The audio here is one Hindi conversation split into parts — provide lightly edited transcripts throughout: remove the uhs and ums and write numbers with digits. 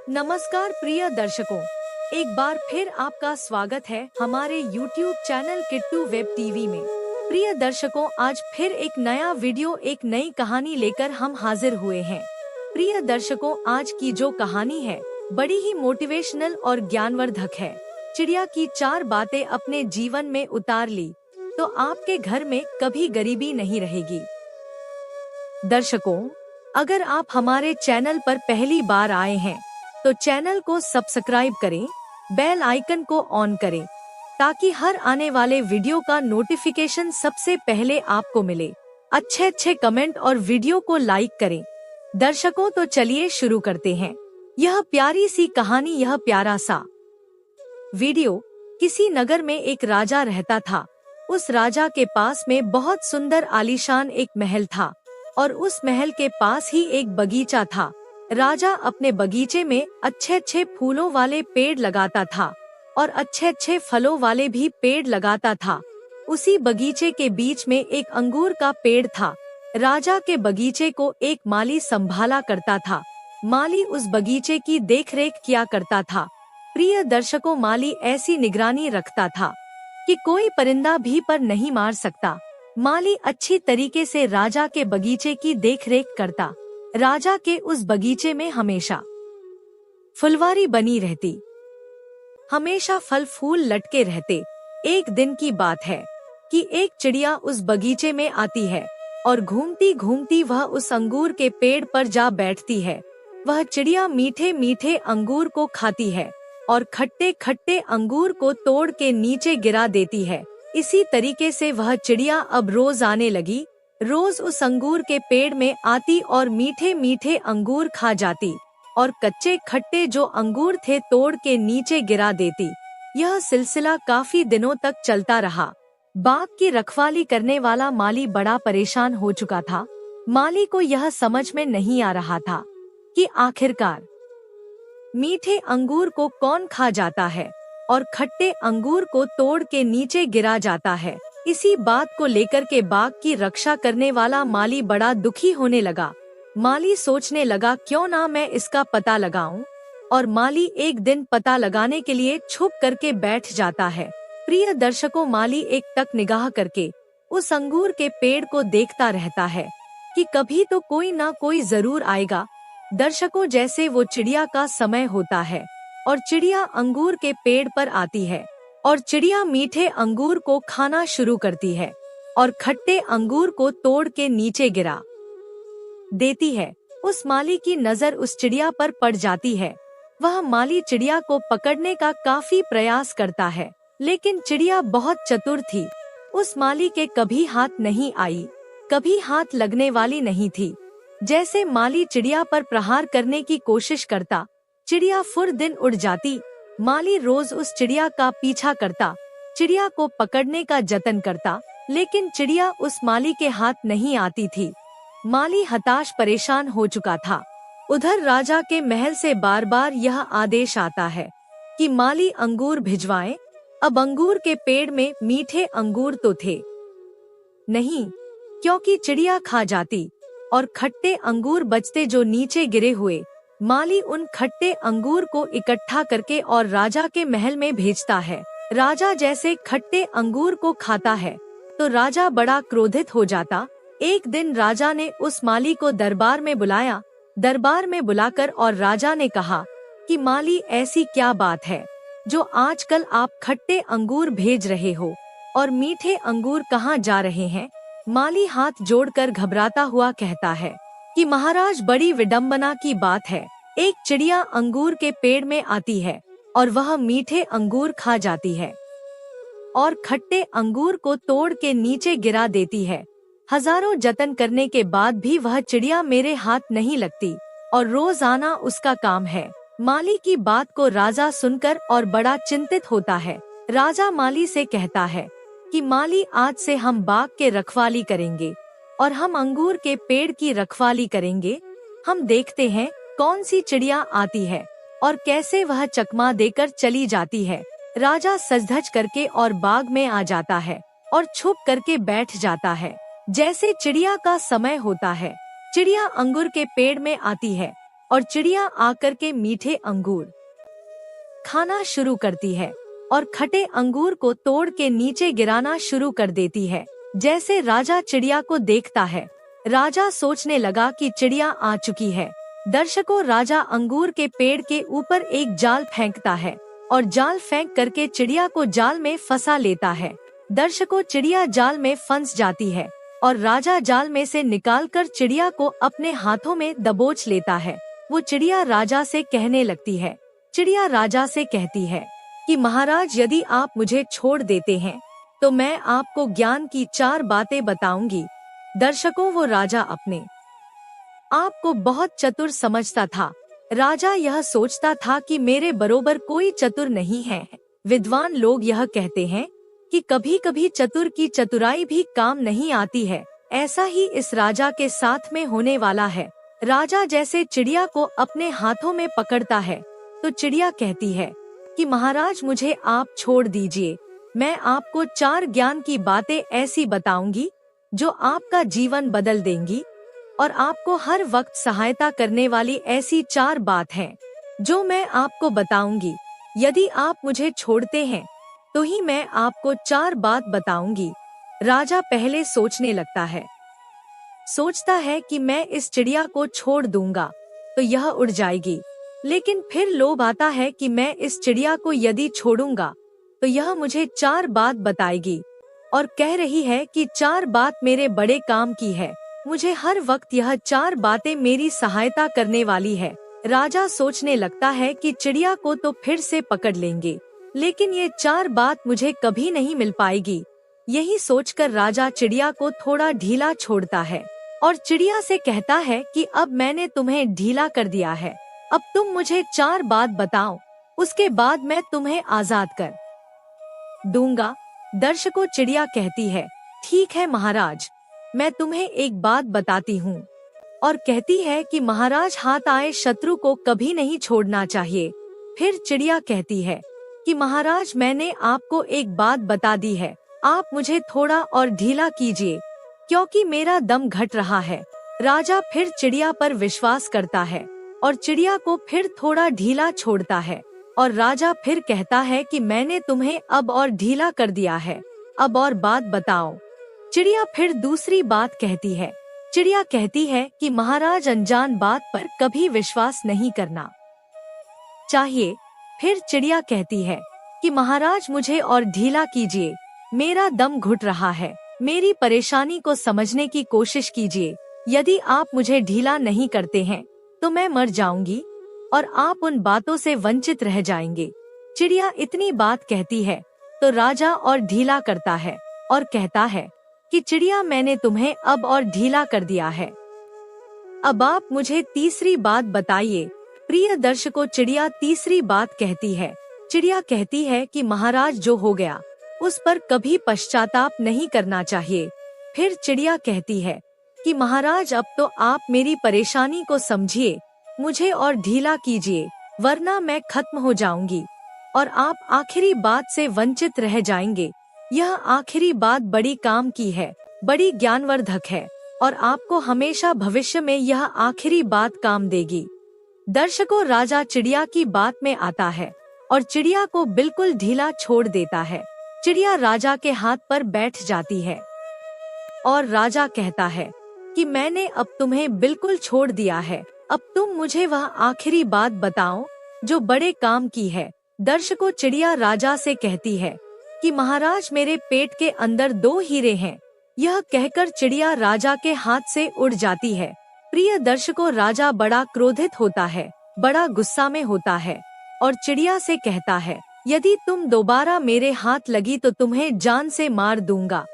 नमस्कार प्रिय दर्शकों, एक बार फिर आपका स्वागत है हमारे YouTube channel Kittu web TV में। प्रिय दर्शकों, आज फिर एक नया वीडियो, एक नई कहानी लेकर हम हाजिर हुए हैं। प्रिय दर्शकों, आज की जो कहानी है बड़ी ही मोटिवेशनल और ज्ञानवर्धक है। चिड़िया की 4 बातें अपने जीवन में उतार ली तो आपके घर में कभी गरीबी नहीं रहेगी। दर्शकों, अगर आप हमारे चैनल पर पहली बार आए हैं तो चैनल को सब्सक्राइब करें, बेल आइकन को ऑन करें ताकि हर आने वाले वीडियो का नोटिफिकेशन सबसे पहले आपको मिले। अच्छे कमेंट और वीडियो को लाइक करें। दर्शकों, तो चलिए शुरू करते हैं यह प्यारी सी कहानी, यह प्यारा सा वीडियो। किसी नगर में एक राजा रहता था। उस राजा के पास में बहुत सुंदर आलीशान एक महल था और उस महल के पास ही एक बगीचा था। राजा अपने बगीचे में अच्छे फूलों वाले पेड़ लगाता था और अच्छे फलों वाले भी पेड़ लगाता था। उसी बगीचे के बीच में एक अंगूर का पेड़ था। राजा के बगीचे को एक माली संभाला करता था। माली उस बगीचे की देखरेख किया करता था। प्रिय दर्शकों, माली ऐसी निगरानी रखता था कि कोई परिंदा भी पर नहीं मार सकता। माली अच्छी तरीके से राजा के बगीचे की देखरेख करता। राजा के उस बगीचे में हमेशा फुलवारी बनी रहती, हमेशा फल फूल लटके रहते। एक दिन की बात है कि एक चिड़िया उस बगीचे में आती है और घूमती घूमती वह उस अंगूर के पेड़ पर जा बैठती है। वह चिड़िया मीठे मीठे अंगूर को खाती है और खट्टे खट्टे अंगूर को तोड़ के नीचे गिरा देती है। इसी तरीके से वह चिड़िया अब रोज आने लगी। रोज उस अंगूर के पेड़ में आती और मीठे मीठे अंगूर खा जाती और कच्चे खट्टे जो अंगूर थे तोड़ के नीचे गिरा देती। यह सिलसिला काफी दिनों तक चलता रहा। बाग की रखवाली करने वाला माली बड़ा परेशान हो चुका था। माली को यह समझ में नहीं आ रहा था कि आखिरकार मीठे अंगूर को कौन खा जाता है और खट्टे अंगूर को तोड़ के नीचे गिरा जाता है। इसी बात को लेकर के बाग की रक्षा करने वाला माली बड़ा दुखी होने लगा। माली सोचने लगा, क्यों ना मैं इसका पता लगाऊं। और माली एक दिन पता लगाने के लिए छुप करके बैठ जाता है। प्रिय दर्शकों, माली एक टक निगाह करके उस अंगूर के पेड़ को देखता रहता है कि कभी तो कोई ना कोई जरूर आएगा। दर्शकों, जैसे वो चिड़िया का समय होता है और चिड़िया अंगूर के पेड़ पर आती है और चिड़िया मीठे अंगूर को खाना शुरू करती है और खट्टे अंगूर को तोड़ के नीचे गिरा देती है। उस माली की नजर उस चिड़िया पर पड़ जाती है। वह माली चिड़िया को पकड़ने का काफी प्रयास करता है, लेकिन चिड़िया बहुत चतुर थी। उस माली के कभी हाथ नहीं आई, कभी हाथ लगने वाली नहीं थी। जैसे माली चिड़िया पर प्रहार करने की कोशिश करता, चिड़िया फुर दिन उड़ जाती। माली रोज उस चिड़िया का पीछा करता, चिड़िया को पकड़ने का जतन करता, लेकिन चिड़िया उस माली के हाथ नहीं आती थी। माली हताश परेशान हो चुका था। उधर राजा के महल से बार बार यह आदेश आता है कि माली अंगूर भिजवाएं। अब अंगूर के पेड़ में मीठे अंगूर तो थे नहीं, क्योंकि चिड़िया खा जाती और खट्टे अंगूर बचते जो नीचे गिरे हुए। माली उन खट्टे अंगूर को इकट्ठा करके और राजा के महल में भेजता है। राजा जैसे खट्टे अंगूर को खाता है तो राजा बड़ा क्रोधित हो जाता। एक दिन राजा ने उस माली को दरबार में बुलाया। दरबार में बुलाकर और राजा ने कहा कि माली, ऐसी क्या बात है जो आजकल आप खट्टे अंगूर भेज रहे हो और मीठे अंगूर कहाँ जा रहे हैं। माली हाथ जोड़कर घबराता हुआ कहता है कि महाराज, बड़ी विडंबना की बात है। एक चिड़िया अंगूर के पेड़ में आती है और वह मीठे अंगूर खा जाती है और खट्टे अंगूर को तोड़ के नीचे गिरा देती है। हजारों जतन करने के बाद भी वह चिड़िया मेरे हाथ नहीं लगती और रोज आना उसका काम है। माली की बात को राजा सुनकर और बड़ा चिंतित होता है। राजा माली से कहता है कि माली, आज से हम बाग के रखवाली करेंगे और हम अंगूर के पेड़ की रखवाली करेंगे। हम देखते हैं कौन सी चिड़िया आती है और कैसे वह चकमा देकर चली जाती है। राजा सज-धज करके और बाग में आ जाता है और छुप करके बैठ जाता है। जैसे चिड़िया का समय होता है, चिड़िया अंगूर के पेड़ में आती है और चिड़िया आकर के मीठे अंगूर खाना शुरू करती है और खटे अंगूर को तोड़ के नीचे गिराना शुरू कर देती है। जैसे राजा चिड़िया को देखता है, राजा सोचने लगा कि चिड़िया आ चुकी है। दर्शकों, राजा अंगूर के पेड़ के ऊपर एक जाल फेंकता है और जाल फेंक करके चिड़िया को जाल में फंसा लेता है। दर्शकों, चिड़िया जाल में फंस जाती है और राजा जाल में से निकालकर चिड़िया को अपने हाथों में दबोच लेता है। वो चिड़िया राजा से कहने लगती है, चिड़िया राजा से कहती है कि महाराज, यदि आप मुझे छोड़ देते हैं तो मैं आपको ज्ञान की 4 बातें बताऊंगी। दर्शकों, वो राजा अपने आप को बहुत चतुर समझता था। राजा यह सोचता था कि मेरे बरोबर कोई चतुर नहीं है। विद्वान लोग यह कहते हैं कि कभी कभी चतुर की चतुराई भी काम नहीं आती है। ऐसा ही इस राजा के साथ में होने वाला है। राजा जैसे चिड़िया को अपने हाथों में पकड़ता है तो चिड़िया कहती है कि महाराज, मुझे आप छोड़ दीजिए। मैं आपको 4 ज्ञान की बातें ऐसी बताऊंगी जो आपका जीवन बदल देंगी और आपको हर वक्त सहायता करने वाली ऐसी 4 बात हैं जो मैं आपको बताऊंगी। यदि आप मुझे छोड़ते हैं तो ही मैं आपको 4 बात बताऊंगी। राजा पहले सोचने लगता है, सोचता है कि मैं इस चिड़िया को छोड़ दूंगा तो यह उड़ जाएगी, लेकिन फिर लोभ आता है कि मैं इस चिड़िया को यदि छोड़ूंगा तो यह मुझे 4 बात बताएगी और कह रही है कि 4 बात मेरे बड़े काम की है। मुझे हर वक्त यह 4 बातें मेरी सहायता करने वाली है। राजा सोचने लगता है कि चिड़िया को तो फिर से पकड़ लेंगे, लेकिन ये 4 बात मुझे कभी नहीं मिल पाएगी। यही सोचकर राजा चिड़िया को थोड़ा ढीला छोड़ता है और चिड़िया से कहता है कि अब मैंने तुम्हें ढीला कर दिया है, अब तुम मुझे 4 बात बताओ, उसके बाद मैं तुम्हें आजाद कर दूंगा। दर्शकों, चिड़िया कहती है, ठीक है महाराज, मैं तुम्हें एक बात बताती हूँ। और कहती है कि महाराज, हाथ आए शत्रु को कभी नहीं छोड़ना चाहिए। फिर चिड़िया कहती है कि महाराज, मैंने आपको एक बात बता दी है, आप मुझे थोड़ा और ढीला कीजिए क्योंकि मेरा दम घट रहा है। राजा फिर चिड़िया पर विश्वास करता है और चिड़िया को फिर थोड़ा ढीला छोड़ता है और राजा फिर कहता है कि मैंने तुम्हें अब और ढीला कर दिया है, अब और बात बताओ। चिड़िया फिर दूसरी बात कहती है। चिड़िया कहती है कि महाराज, अनजान बात पर कभी विश्वास नहीं करना चाहिए। फिर चिड़िया कहती है कि महाराज, मुझे और ढीला कीजिए, मेरा दम घुट रहा है, मेरी परेशानी को समझने की कोशिश कीजिए। यदि आप मुझे ढीला नहीं करते हैं तो मैं मर जाऊंगी और आप उन बातों से वंचित रह जाएंगे। चिड़िया इतनी बात कहती है तो राजा और ढीला करता है और कहता है कि चिड़िया, मैंने तुम्हें अब और ढीला कर दिया है, अब आप मुझे तीसरी बात बताइए। प्रिय दर्शकों, चिड़िया तीसरी बात कहती है। चिड़िया कहती है कि महाराज, जो हो गया उस पर कभी पश्चाताप नहीं करना चाहिए। फिर चिड़िया कहती है कि महाराज, अब तो आप मेरी परेशानी को समझिए, मुझे और ढीला कीजिए, वरना मैं खत्म हो जाऊंगी और आप आखिरी बात से वंचित रह जाएंगे। यह आखिरी बात बड़ी काम की है, बड़ी ज्ञानवर्धक है और आपको हमेशा भविष्य में यह आखिरी बात काम देगी। दर्शकों, राजा चिड़िया की बात में आता है और चिड़िया को बिल्कुल ढीला छोड़ देता है। चिड़िया राजा के हाथ पर बैठ जाती है और राजा कहता है कि मैंने अब तुम्हें बिल्कुल छोड़ दिया है, अब तुम मुझे वह आखिरी बात बताओ जो बड़े काम की है। दर्शकों, चिड़िया राजा से कहती है कि महाराज, मेरे पेट के अंदर 2 हीरे हैं। यह कहकर चिड़िया राजा के हाथ से उड़ जाती है। प्रिय दर्शकों, राजा बड़ा क्रोधित होता है, बड़ा गुस्सा में होता है और चिड़िया से कहता है, यदि तुम दोबारा मेरे हाथ लगी तो तुम्हें जान से मार दूंगा।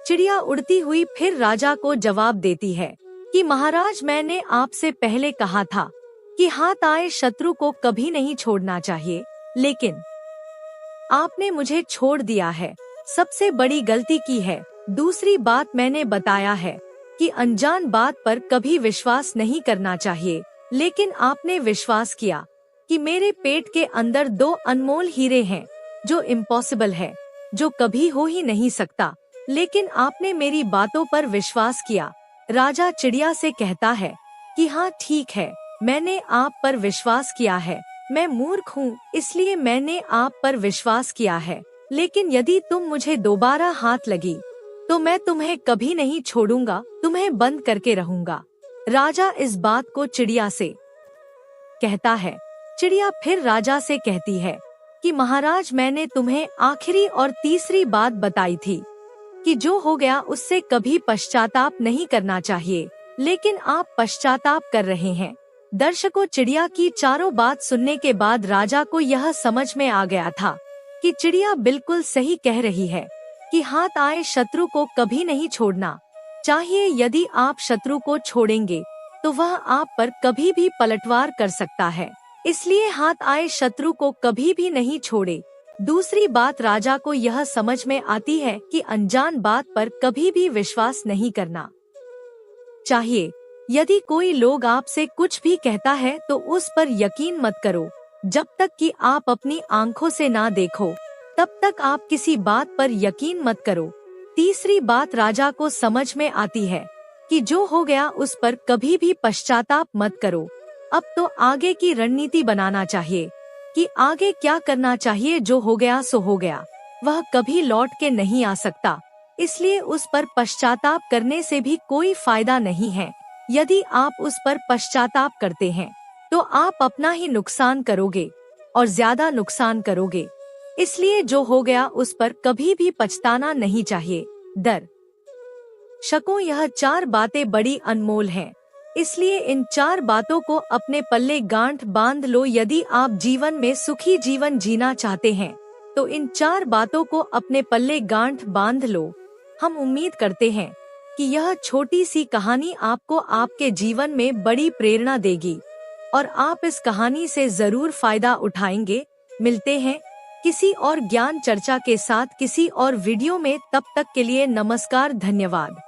चिड़िया उड़ती हुई फिर राजा को जवाब देती है कि महाराज, मैंने आपसे पहले कहा था कि हाथ आए शत्रु को कभी नहीं छोड़ना चाहिए, लेकिन आपने मुझे छोड़ दिया है, सबसे बड़ी गलती की है। दूसरी बात मैंने बताया है कि अनजान बात पर कभी विश्वास नहीं करना चाहिए, लेकिन आपने विश्वास किया कि मेरे पेट के अंदर 2 अनमोल हीरे हैं, जो इम्पॉसिबल है, जो कभी हो ही नहीं सकता, लेकिन आपने मेरी बातों पर विश्वास किया। राजा चिड़िया से कहता है कि हाँ ठीक है, मैंने आप पर विश्वास किया है। मैं मूर्ख हूँ, इसलिए मैंने आप पर विश्वास किया है। लेकिन यदि तुम मुझे दोबारा हाथ लगी तो मैं तुम्हें कभी नहीं छोड़ूंगा, तुम्हें बंद करके रहूंगा। राजा इस बात को चिड़िया से कहता है। चिड़िया फिर राजा से कहती है कि महाराज, मैंने तुम्हें आखिरी और तीसरी बात बताई थी कि जो हो गया उससे कभी पश्चाताप नहीं करना चाहिए, लेकिन आप पश्चाताप कर रहे हैं। दर्शकों, चिड़िया की चारों बात सुनने के बाद राजा को यह समझ में आ गया था कि चिड़िया बिल्कुल सही कह रही है कि हाथ आए शत्रु को कभी नहीं छोड़ना चाहिए। यदि आप शत्रु को छोड़ेंगे तो वह आप पर कभी भी पलटवार कर सकता है, इसलिए हाथ आए शत्रु को कभी भी नहीं छोड़े। दूसरी बात, राजा को यह समझ में आती है कि अनजान बात पर कभी भी विश्वास नहीं करना चाहिए। यदि कोई लोग आपसे कुछ भी कहता है तो उस पर यकीन मत करो। जब तक कि आप अपनी आंखों से ना देखो तब तक आप किसी बात पर यकीन मत करो। तीसरी बात, राजा को समझ में आती है कि जो हो गया उस पर कभी भी पश्चाताप मत करो। अब तो आगे की रणनीति बनाना चाहिए कि आगे क्या करना चाहिए। जो हो गया सो हो गया, वह कभी लौट के नहीं आ सकता, इसलिए उस पर पश्चाताप करने से भी कोई फायदा नहीं है। यदि आप उस पर पश्चाताप करते हैं तो आप अपना ही नुकसान करोगे और ज्यादा नुकसान करोगे। इसलिए जो हो गया उस पर कभी भी पछताना नहीं चाहिए। दर्शकों, यह 4 बातें बड़ी अनमोल हैं, इसलिए इन 4 बातों को अपने पल्ले गांठ बांध लो। यदि आप जीवन में सुखी जीवन जीना चाहते हैं तो इन 4 बातों को अपने पल्ले गांठ बांध लो। हम उम्मीद करते हैं कि यह छोटी सी कहानी आपको आपके जीवन में बड़ी प्रेरणा देगी और आप इस कहानी से जरूर फायदा उठाएंगे। मिलते हैं किसी और ज्ञान चर्चा के साथ किसी और वीडियो में, तब तक के लिए नमस्कार, धन्यवाद।